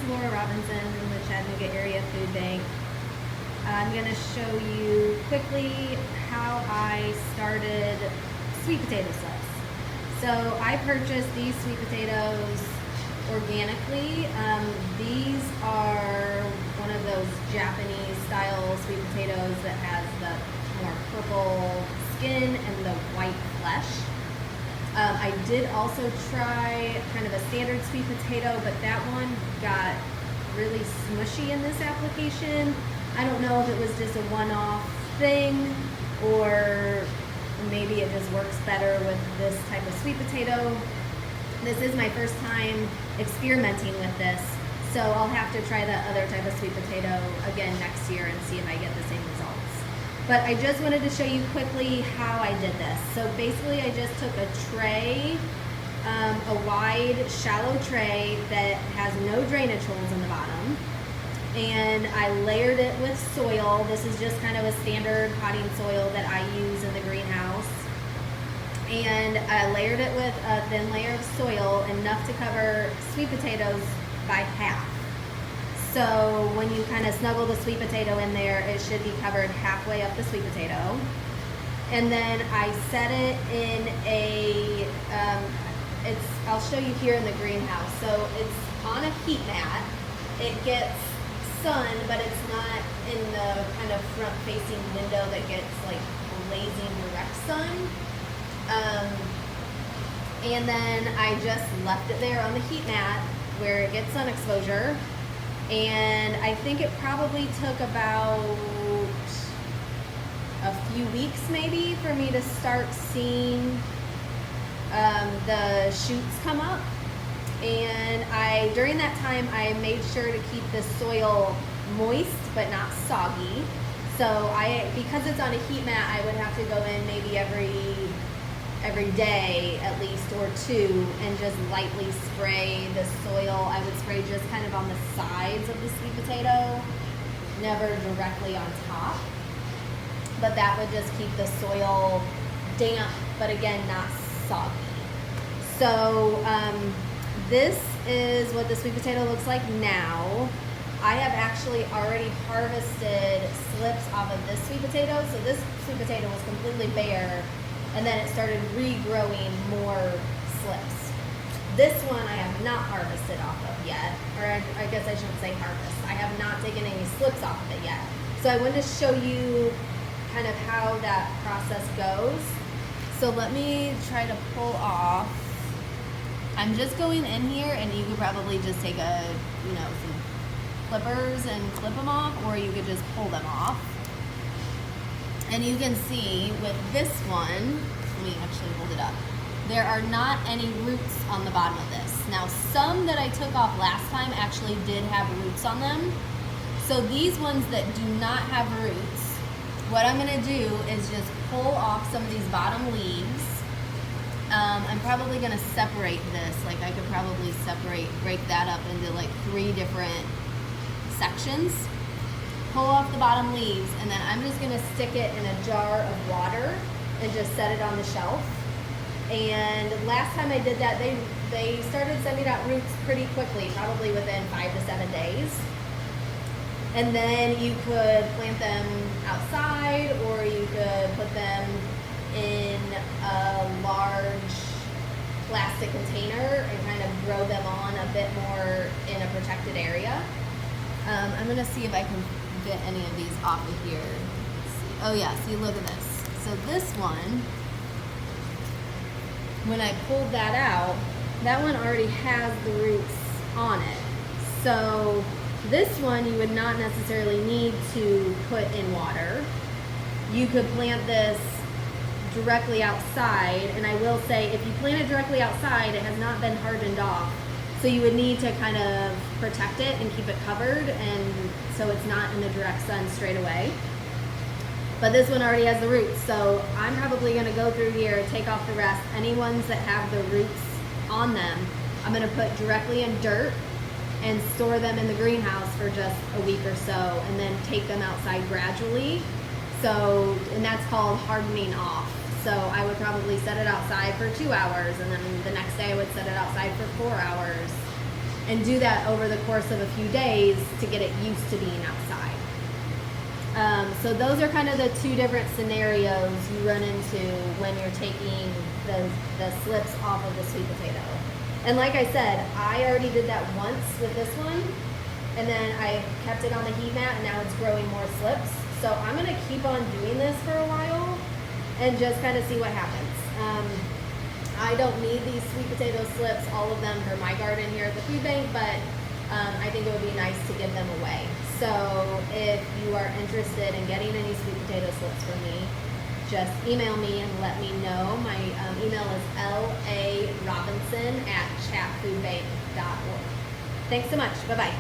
Laura Robinson from the Chattanooga Area Food Bank. I'm going to show you quickly how I started sweet potato slips. So I purchased these sweet potatoes organically. These are one of those Japanese style sweet potatoes that has the more purple skin and the white flesh. I did also try kind of a standard sweet potato, but that one got really smushy in this application. I don't know if it was just a one-off thing or maybe it just works better with this type of sweet potato. This is my first time experimenting with this, so I'll have to try that other type of sweet potato again next year and see if I get the same results. But I just wanted to show you quickly how I did this. So basically I just took a tray, a wide, shallow tray that has no drainage holes in the bottom, and I layered it with soil. This is just kind of a standard potting soil that I use in the greenhouse. And I layered it with a thin layer of soil, enough to cover sweet potatoes by half. So when you kind of snuggle the sweet potato in there, it should be covered halfway up the sweet potato. And then I set it in a, I'll show you here in the greenhouse. So it's on a heat mat. It gets sun, but it's not in the kind of front facing window that gets like blazing direct sun. And then I just left it there on the heat mat where it gets sun exposure. And I think it probably took about a few weeks maybe for me to start seeing the shoots come up. And during that time, I made sure to keep the soil moist but not soggy. So because it's on a heat mat, I would have to go in maybe every day at least or two and just lightly spray the soil. I would spray just kind of on the sides of the sweet potato, never directly on top. But that would just keep the soil damp, but again, not soggy. So this is what the sweet potato looks like now. I have actually already harvested slips off of this sweet potato. So this sweet potato was completely bare, and then it started regrowing more slips. This one I have not harvested off of yet, or I guess I shouldn't say harvest. I have not taken any slips off of it yet. So I wanted to show you kind of how that process goes. So let me try to pull off. I'm just going in here, and you could probably just take some clippers and clip them off, or you could just pull them off. And you can see with this one, let me actually hold it up, there are not any roots on the bottom of this. Now, some that I took off last time actually did have roots on them. So these ones that do not have roots, what I'm gonna do is just pull off some of these bottom leaves. I'm probably gonna separate this, like I could probably break that up into like 3 different sections. Pull off the bottom leaves, and then I'm just gonna stick it in a jar of water and just set it on the shelf. And last time I did that, they started sending out roots pretty quickly, probably within 5 to 7 days. And then you could plant them outside, or you could put them in a large plastic container and kind of grow them on a bit more in a protected area. I'm gonna see if I can get any of these off of here. Let's see. Oh yeah, see, look at this. So this one, when I pulled that out, that one already has the roots on it. So this one you would not necessarily need to put in water. You could plant this directly outside, and I will say if you plant it directly outside, it has not been hardened off. So you would need to kind of protect it and keep it covered, and so it's not in the direct sun straight away. But this one already has the roots, so I'm probably gonna go through here, take off the rest. Any ones that have the roots on them, I'm gonna put directly in dirt and store them in the greenhouse for just a week or so, and then take them outside gradually. So, and that's called hardening off. So I would probably set it outside for 2 hours, and then the next day I would set it outside for 4 hours. and do that over the course of a few days to get it used to being outside. So those are kind of the two different scenarios you run into when you're taking the slips off of the sweet potato. And like I said, I already did that once with this one, and then I kept it on the heat mat, and now it's growing more slips. So I'm going to keep on doing this for a while and just kind of see what happens. I don't need these sweet potato slips, all of them, for my garden here at the food bank, but I think it would be nice to give them away. So if you are interested in getting any sweet potato slips from me, just email me and let me know. My email is larobinson@chatfoodbank.org. Thanks so much. Bye-bye.